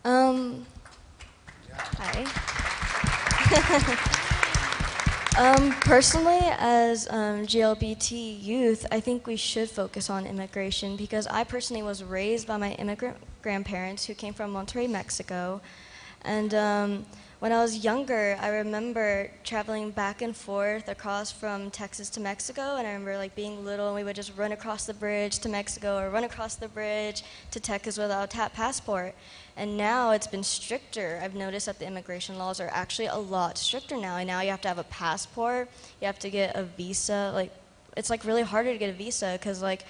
Um, Hi. Personally, as GLBT youth, I think we should focus on immigration because I personally was raised by my immigrant grandparents who came from Monterrey, Mexico. And when I was younger, I remember traveling back and forth across from Texas to Mexico, and I remember like being little and we would just run across the bridge to Mexico or run across the bridge to Texas without a passport. And now it's been stricter. I've noticed that the immigration laws are actually a lot stricter now. And now you have to have a passport, you have to get a visa. Like, it's like really harder to get a visa because like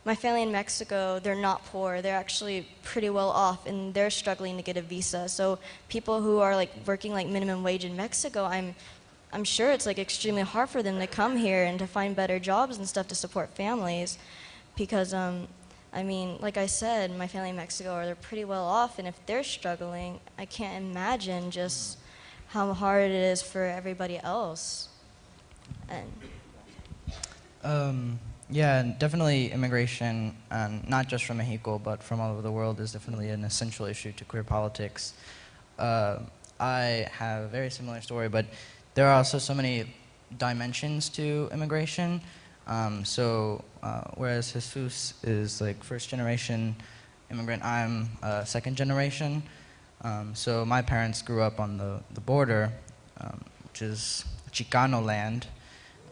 my family in Mexico, they're not poor. They're actually pretty well off and they're struggling to get a visa. So people who are like working like minimum wage in Mexico, I'm sure it's like extremely hard for them to come here and to find better jobs and stuff to support families because I mean, like I said, my family in Mexico, they're pretty well off, and if they're struggling, I can't imagine just how hard it is for everybody else. And Yeah, definitely immigration, not just from Mexico, but from all over the world, is definitely an essential issue to queer politics. I have a very similar story, but there are also so many dimensions to immigration. Whereas Jesus is like first generation immigrant, I'm second generation. So my parents grew up on the border, which is Chicano land,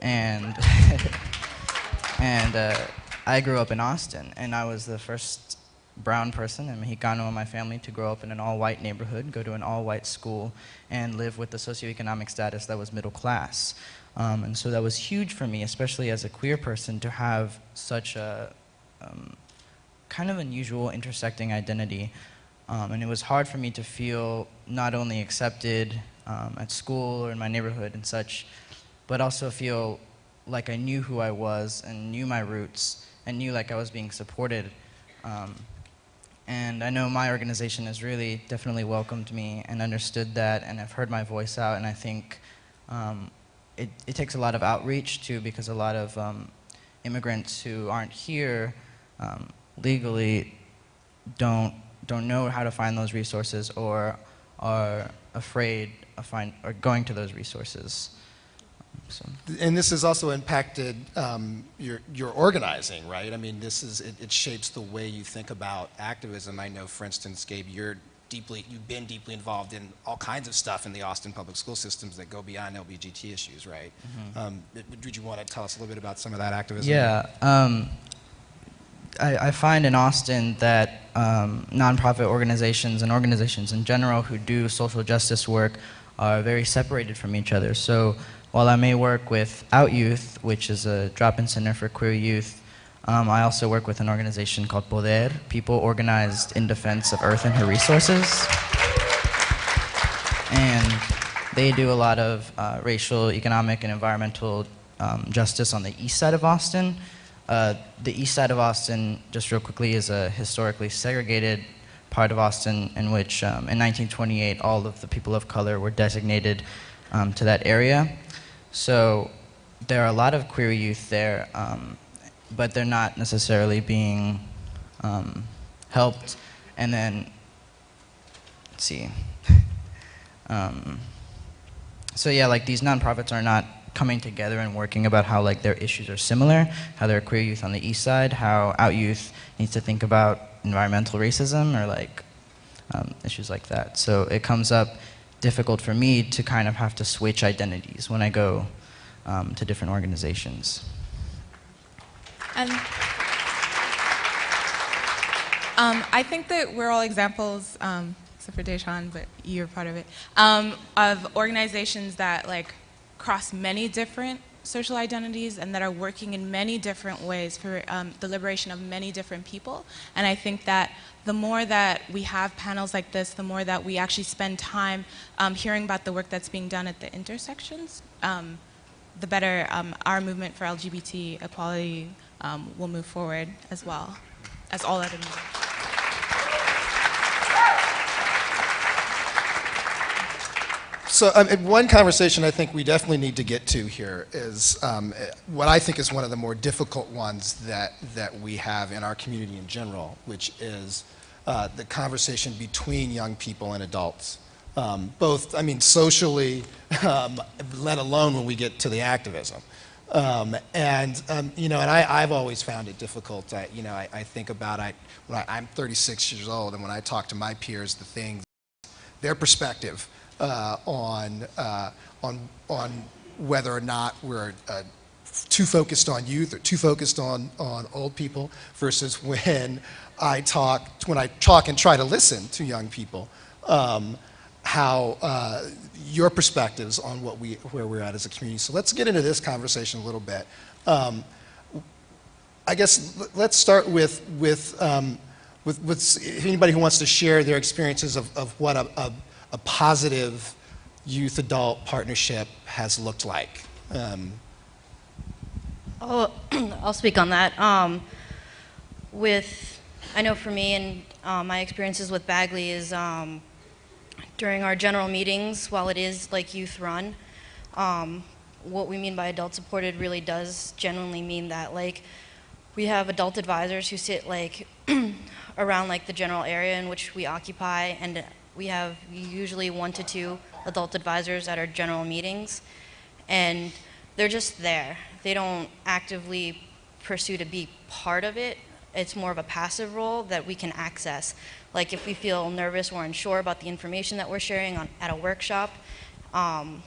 and and I grew up in Austin, and I was the first brown person and Mexicano in my family to grow up in an all-white neighborhood, go to an all-white school, and live with the socioeconomic status that was middle class. And so that was huge for me, especially as a queer person, to have such a kind of unusual intersecting identity. And it was hard for me to feel not only accepted at school or in my neighborhood and such, but also feel like I knew who I was and knew my roots and knew like I was being supported. And I know my organization has really definitely welcomed me and understood that, and I've heard my voice out, and I think it takes a lot of outreach too, because a lot of immigrants who aren't here legally don't know how to find those resources or are afraid of going to those resources. So. And this has also impacted your organizing, right? I mean, it shapes the way you think about activism. I know, for instance, Gabe, you've been deeply involved in all kinds of stuff in the Austin public school systems that go beyond LGBT issues, right? Mm-hmm. Would you want to tell us a little bit about some of that activism? Yeah. I find in Austin that nonprofit organizations and organizations in general who do social justice work are very separated from each other. So while I may work with Out Youth, which is a drop-in center for queer youth, I also work with an organization called Poder, People Organized in Defense of Earth and Her Resources. And they do a lot of racial, economic, and environmental justice on the east side of Austin. The east side of Austin, just real quickly, is a historically segregated part of Austin in which in 1928 all of the people of color were designated to that area. So there are a lot of queer youth there, but they're not necessarily being helped. And then, let's see. So yeah, like these nonprofits are not coming together and working about how like their issues are similar, how there are queer youth on the east side, how Out Youth needs to think about environmental racism or like issues like that. So it comes up difficult for me to kind of have to switch identities when I go to different organizations. And I think that we're all examples, except for Deshawn, but you're part of it, of organizations that like cross many different social identities and that are working in many different ways for the liberation of many different people. And I think that the more that we have panels like this, the more that we actually spend time hearing about the work that's being done at the intersections, the better our movement for LGBT equality will move forward as well as all other movements. So one conversation I think we definitely need to get to here is what I think is one of the more difficult ones that we have in our community in general, which is the conversation between young people and adults. Both, I mean, socially, let alone when we get to the activism. You know, and I've always found it difficult. You know, I think about I'm 36 years old, and when I talk to my peers, the things, their perspective on whether or not we're too focused on youth or too focused on old people, versus when I talk and try to listen to young people, how your perspectives on where we're at as a community. So let's get into this conversation a little bit. I guess let's start with anybody who wants to share their experiences of what a positive youth-adult partnership has looked like. I'll speak on that. I know for me and my experiences with Bagley is during our general meetings, while it is like youth run, what we mean by adult supported really does genuinely mean that like we have adult advisors who sit like around like the general area in which we occupy, and we have usually 1 to 2 adult advisors at our general meetings, and they're just there. They don't actively pursue to be part of it. It's more of a passive role that we can access. Like if we feel nervous or unsure about the information that we're sharing at a workshop,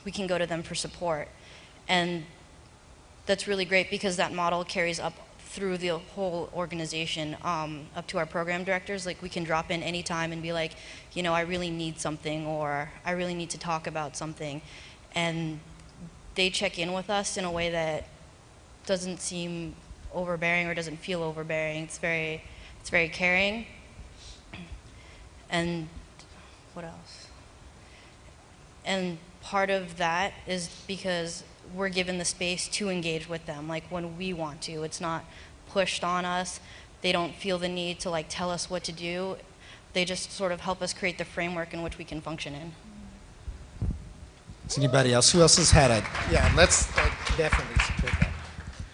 we can go to them for support. And that's really great because that model carries up through the whole organization, up to our program directors. Like we can drop in anytime and be like, you know, I really need something, or I really need to talk about something. And they check in with us in a way that doesn't seem overbearing or doesn't feel overbearing. It's very caring. And what else? And part of that is because we're given the space to engage with them, like when we want to. It's not pushed on us. They don't feel the need to like tell us what to do. They just sort of help us create the framework in which we can function in. Is anybody else? Who else has had a, yeah, let's definitely support that.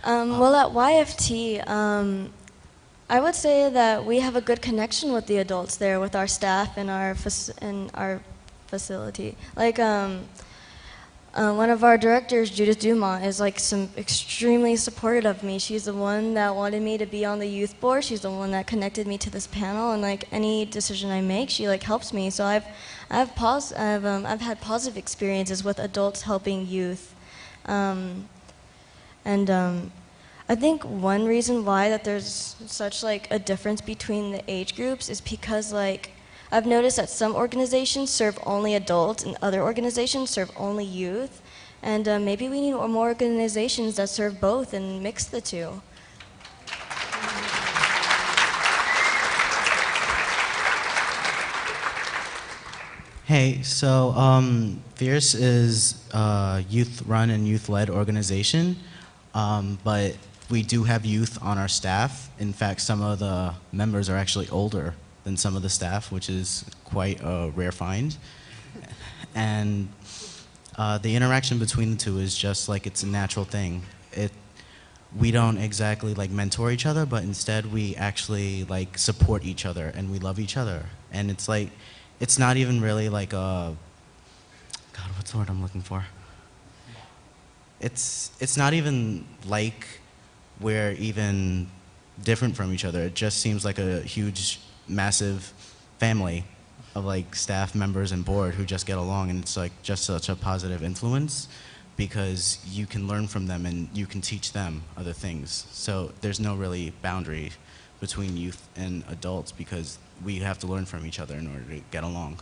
Well, at YFT, I would say that we have a good connection with the adults there, with our staff and our facility. Like, one of our directors, Judith Dumont, is like extremely supportive of me. She's the one that wanted me to be on the youth board. She's the one that connected me to this panel, and like any decision I make, she like helps me. So I've had positive experiences with adults helping youth. I think one reason why that there's such like a difference between the age groups is because like I've noticed that some organizations serve only adults and other organizations serve only youth, and maybe we need more organizations that serve both and mix the two. Hey, so Fierce is a youth-run and youth-led organization, but we do have youth on our staff. In fact, some of the members are actually older than some of the staff, which is quite a rare find. And the interaction between the two is just like it's a natural thing. We don't exactly like mentor each other, but instead we actually like support each other and we love each other. And it's like, it's not even really like a, God, what's the word I'm looking for? It's not even like we're even different from each other. It just seems like a huge, massive family of like staff members and board who just get along, and it's like just such a positive influence because you can learn from them and you can teach them other things. So there's no really boundary between youth and adults because we have to learn from each other in order to get along.